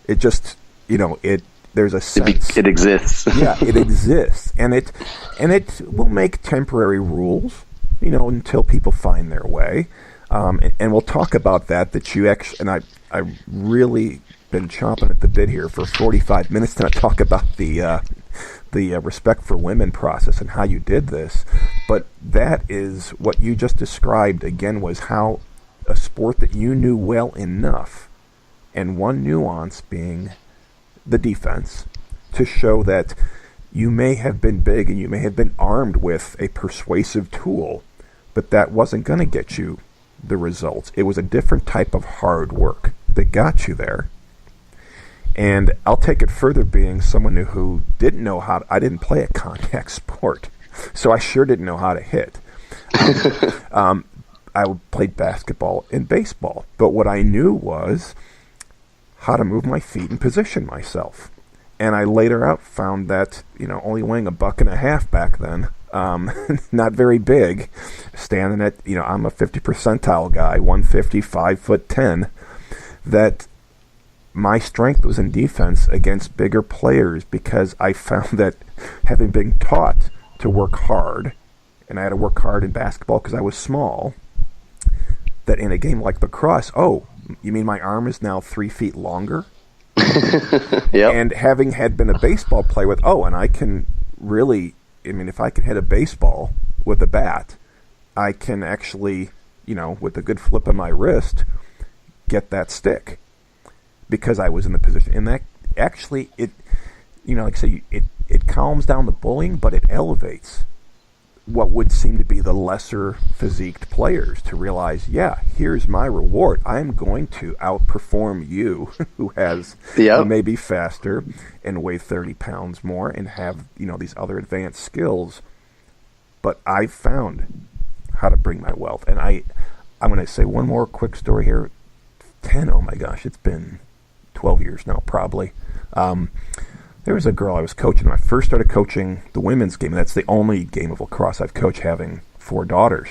It just, there's a sense. It exists. Yeah, it exists. And it will make temporary rules, until people find their way. And we'll talk about that you actually, and I really been chomping at the bit here for 45 minutes to talk about the respect for women process and how you did this. But that is what you just described, again, was how a sport that you knew well enough, and one nuance being the defense, to show that you may have been big and you may have been armed with a persuasive tool, but that wasn't going to get you the results. It was a different type of hard work that got you there. And I'll take it further, being someone who didn't know I didn't play a contact sport, so I sure didn't know how to hit. I played basketball and baseball, but what I knew was how to move my feet and position myself. And I later out found that, only weighing $1.50 back then, not very big, standing at, I'm a 50 percentile guy, 150, 5'10", that my strength was in defense against bigger players, because I found that, having been taught to work hard, and I had to work hard in basketball because I was small, that in a game like lacrosse, oh, you mean my arm is now 3 feet longer? Yep. And having been a baseball player and I can really, if I can hit a baseball with a bat, I can actually, with a good flip of my wrist, get that stick, because I was in the position. And that actually, it, like I say, it calms down the bullying, but it elevates what would seem to be the lesser physiqued players to realize, yeah, here's my reward. I'm going to outperform you, who may be faster and weigh 30 pounds more and have, these other advanced skills. But I found how to bring my wealth. And I'm going to say one more quick story here. Oh my gosh, it's been 12 years now, probably. There was a girl I was coaching when I first started coaching the women's game. That's the only game of lacrosse I've coached, having 4 daughters.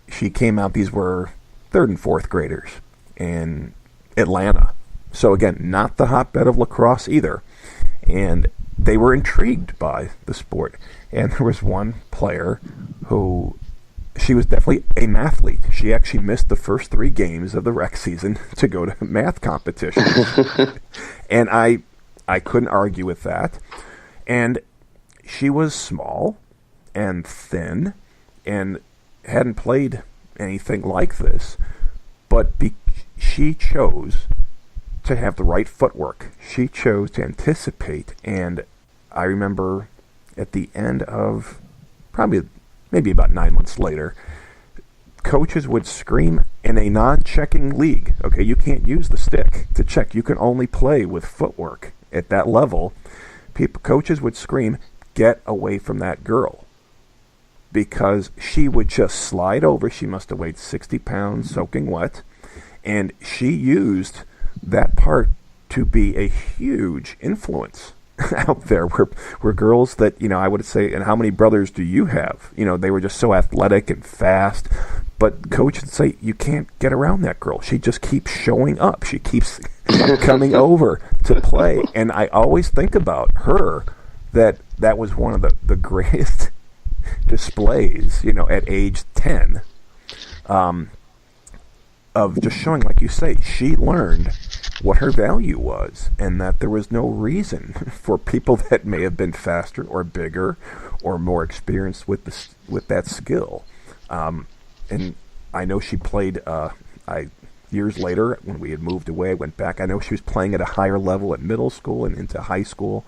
She came out, these were 3rd and 4th graders in Atlanta. So again, not the hotbed of lacrosse either. And they were intrigued by the sport. And there was one player who, she was definitely a mathlete. She actually missed the first 3 games of the rec season to go to math competitions. And I couldn't argue with that. And she was small and thin and hadn't played anything like this. But she chose to have the right footwork. She chose to anticipate. And I remember at the end of maybe about 9 months later, coaches would scream in a non-checking league. Okay, you can't use the stick to check. You can only play with footwork at that level. Coaches would scream, "Get away from that girl," because she would just slide over. She must have weighed 60 pounds, soaking wet, and she used that part to be a huge influence out there, where girls that, I would say, and how many brothers do you have? They were just so athletic and fast, but coach would say, you can't get around that girl. She just keeps showing up. She keeps coming over to play. And I always think about her, that was one of the greatest displays, at age 10, of just showing, like you say, she learned what her value was, and that there was no reason for people that may have been faster or bigger or more experienced with that skill. And I know she played, years later, when we had moved away, I went back, I know she was playing at a higher level at middle school and into high school.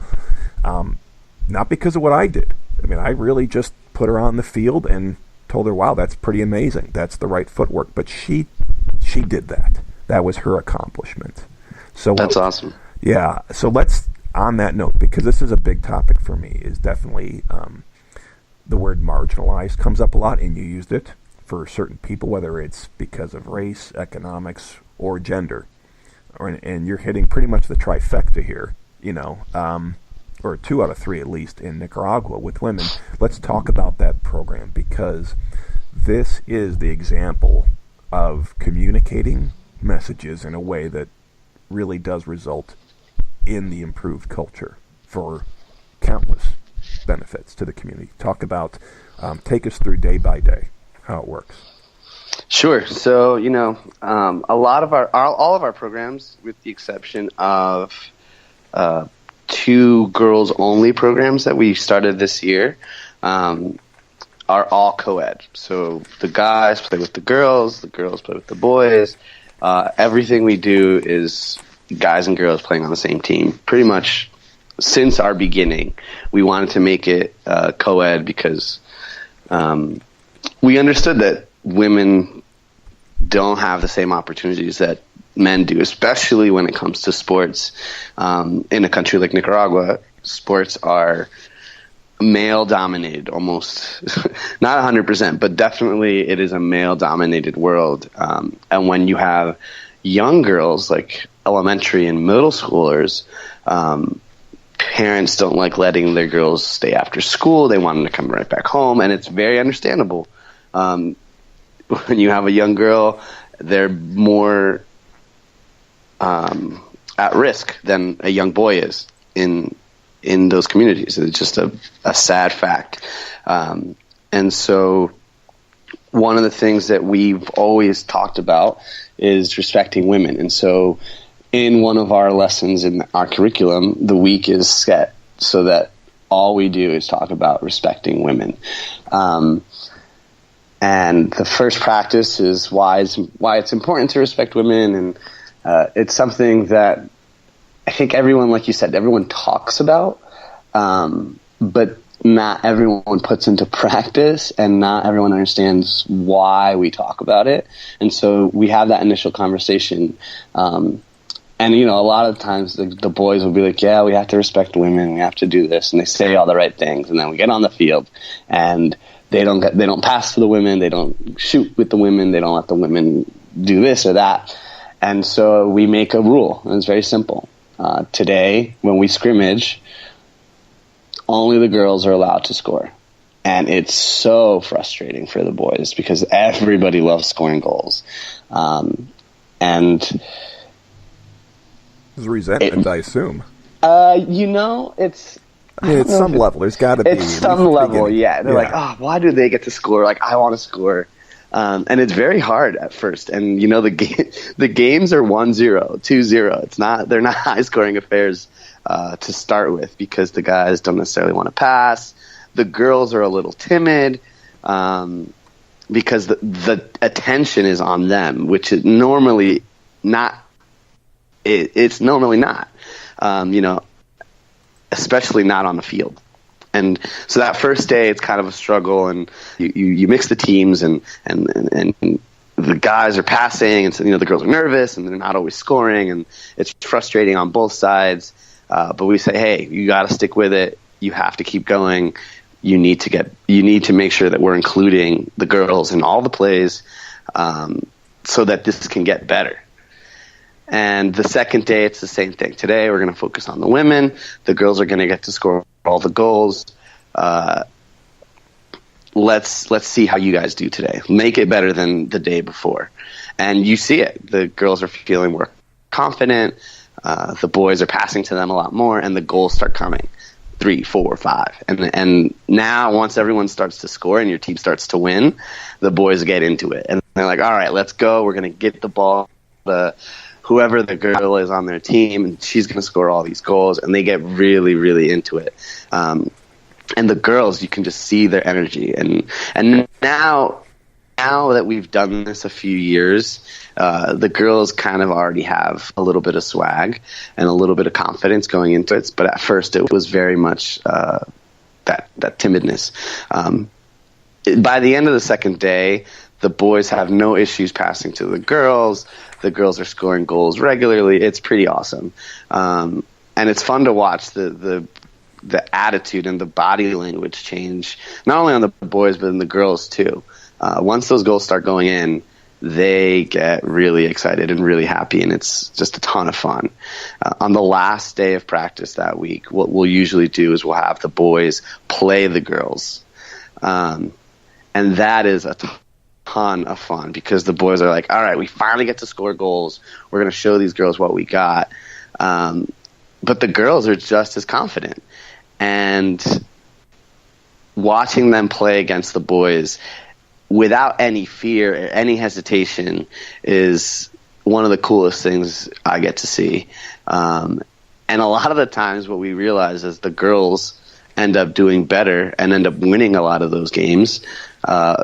Not because of what I did. I really just put her on the field and told her, wow, that's pretty amazing. That's the right footwork. But she did that. That was her accomplishment. So that's awesome. Yeah. So let's, on that note, because this is a big topic for me, is definitely the word marginalized comes up a lot, and you used it for certain people, whether it's because of race, economics, or gender. And you're hitting pretty much the trifecta here, or 2 out of 3 at least in Nicaragua with women. Let's talk about that program, because this is the example of communicating messages in a way that really does result in the improved culture for countless benefits to the community. Talk about, take us through day by day how it works. Sure. So, a lot of all of our programs, with the exception of 2 girls-only programs that we started this year, are all co-ed. So the guys play with the girls play with the boys. Everything we do is guys and girls playing on the same team. Pretty much since our beginning, we wanted to make it co-ed because we understood that women don't have the same opportunities that men do, especially when it comes to sports. In a country like Nicaragua, sports are male-dominated, almost not 100%, but definitely it is a male-dominated world. And when you have young girls, like elementary and middle schoolers, parents don't like letting their girls stay after school. They want them to come right back home, and it's very understandable. When you have a young girl, they're more at risk than a young boy is in those communities. It's just a sad fact. And so one of the things that we've always talked about is respecting women. And so in one of our lessons in our curriculum, the week is set so that all we do is talk about respecting women. And the first practice is why it's important to respect women. And it's something that I think everyone, like you said, everyone talks about, but not everyone puts into practice, and not everyone understands why we talk about it. And so we have that initial conversation. And, a lot of times the boys will be like, yeah, we have to respect women. We have to do this. And they say all the right things. And then we get on the field and they don't pass to the women. They don't shoot with the women. They don't let the women do this or that. And so we make a rule, and it's very simple. Today, when we scrimmage, only the girls are allowed to score. And it's so frustrating for the boys because everybody loves scoring goals. And there's resentment, I assume. It's... At some level, there's got to be. At some level, yeah. They're like, why do they get to score? Like, I want to score. And it's very hard at first. And, the games are 1-0, 2-0. They're not high-scoring affairs to start with because the guys don't necessarily want to pass. The girls are a little timid because the attention is on them, which is normally not. It's normally not, especially not on the field. And so that first day, it's kind of a struggle, and you mix the teams, and the guys are passing, and so, the girls are nervous, and they're not always scoring, and it's frustrating on both sides. But we say, hey, you got to stick with it. You have to keep going. You need to make sure that we're including the girls in all the plays, so that this can get better. And the second day, it's the same thing. Today, we're going to focus on the women. The girls are going to get to score all the goals. Let's see how you guys do today. Make it better than the day before. And you see it. The girls are feeling more confident. The boys are passing to them a lot more, and the goals start coming. 3, 4, 5. And now once everyone starts to score and your team starts to win, the boys get into it. And they're like, all right, let's go. We're going to get the ball. Whoever the girl is on their team, and she's going to score all these goals, and they get really, really into it. And the girls, you can just see their energy. And now that we've done this a few years, the girls kind of already have a little bit of swag and a little bit of confidence going into it. But at first, it was very much that timidness. By the end of the second day, the boys have no issues passing to the girls. The girls are scoring goals regularly. It's pretty awesome. And it's fun to watch the attitude and the body language change, not only on the boys, but in the girls too. Once those goals start going in, they get really excited and really happy, and it's just a ton of fun. On the last day of practice that week, what we'll usually do is we'll have the boys play the girls. And that is a ton of fun because the boys are like, all right, we finally get to score goals. We're going to show these girls what we got. But the girls are just as confident. And watching them play against the boys without any fear or any hesitation is one of the coolest things I get to see. And a lot of the times what we realize is the girls end up doing better and end up winning a lot of those games,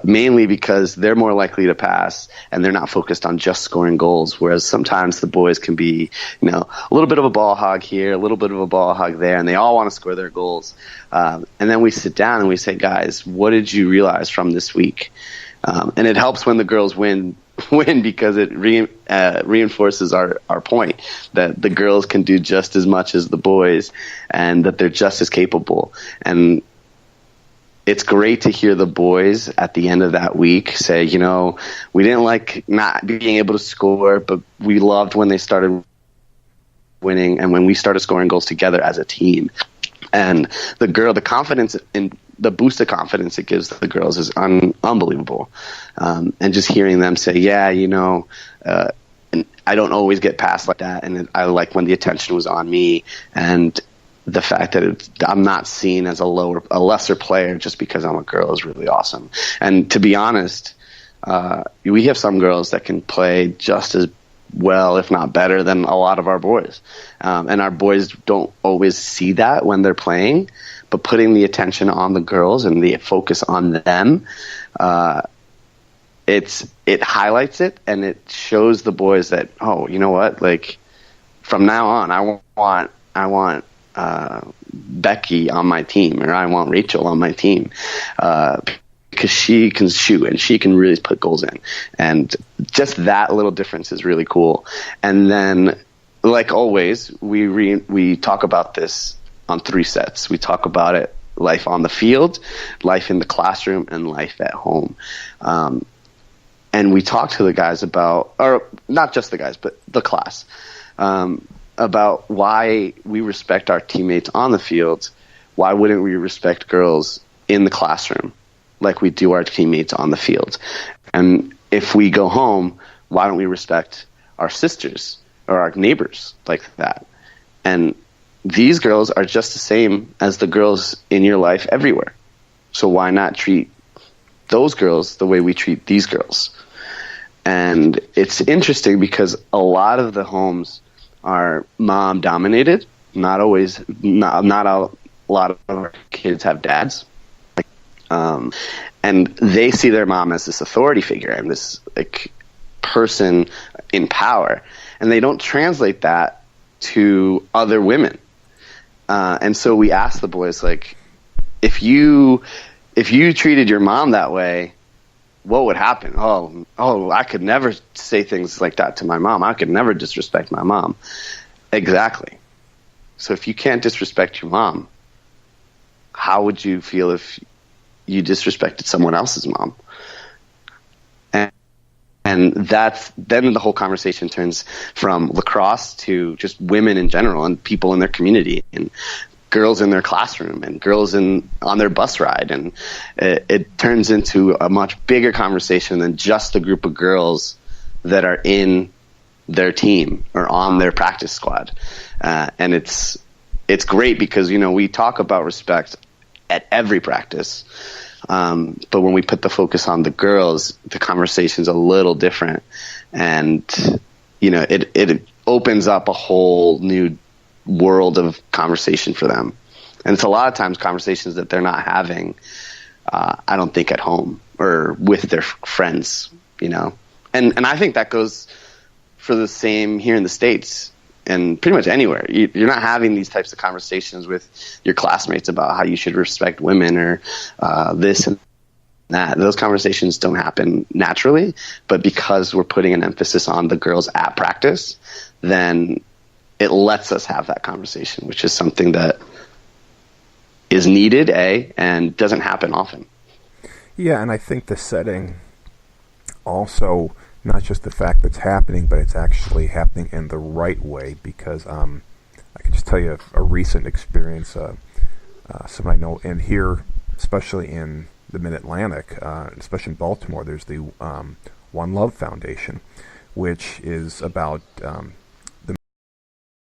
mainly because they're more likely to pass and they're not focused on just scoring goals, whereas sometimes the boys can be, a little bit of a ball hog here, a little bit of a ball hog there, and they all want to score their goals. And then we sit down and we say, guys, what did you realize from this week? And it helps when the girls win because it reinforces our point that the girls can do just as much as the boys and that they're just as capable. And it's great to hear the boys at the end of that week say, we didn't like not being able to score, but we loved when they started winning and when we started scoring goals together as a team. And the confidence in the boost of confidence it gives the girls is unbelievable. And just hearing them say, and I don't always get passed like that. And I like when the attention was on me and the fact that I'm not seen as a lesser player just because I'm a girl is really awesome. And to be honest, we have some girls that can play just as well, if not better, than a lot of our boys. And our boys don't always see that when they're playing, but putting the attention on the girls and the focus on them, it highlights it and it shows the boys that, oh, you know what? Like from now on, I want Becky on my team, or I want Rachel on my team, because she can shoot and she can really put goals in. And just that little difference is really cool. And then, like always, we talk about this on 3 sets. We talk about it: life on the field, life in the classroom, and life at home. And we talk to the guys about, or not just the guys, but the class, about why we respect our teammates on the field. Why wouldn't we respect girls in the classroom like we do our teammates on the field? And if we go home, why don't we respect our sisters or our neighbors like that? And these girls are just the same as the girls in your life everywhere. So why not treat those girls the way we treat these girls? And it's interesting because a lot of the homes are mom dominated. Not a lot of our kids have dads. And they see their mom as this authority figure and this person in power. And they don't translate that to other women. And so we ask the boys, if you treated your mom that way, what would happen? Oh, I could never say things like that to my mom. I could never disrespect my mom. Exactly. So if you can't disrespect your mom, how would you feel if you disrespected someone else's mom? And then the whole conversation turns from lacrosse to just women in general and people in their community and girls in their classroom and girls on their bus ride. And it turns into a much bigger conversation than just the group of girls that are in their team or on their practice squad. And it's great because, we talk about respect at every practice. But when we put the focus on the girls, the conversation's a little different. And, it opens up a whole new world of conversation for them. And it's a lot of times conversations that they're not having, I don't think, at home or with their friends, And I think that goes for the same here in the States and pretty much anywhere. You're not having these types of conversations with your classmates about how you should respect women or this and that. Those conversations don't happen naturally, but because we're putting an emphasis on the girls at practice, then it lets us have that conversation, which is something that is needed, and doesn't happen often. Yeah, and I think the setting also, not just the fact that it's happening, but it's actually happening in the right way, because I can just tell you a recent experience. Someone I know, and here, especially in the Mid-Atlantic, especially in Baltimore, there's the One Love Foundation, which is about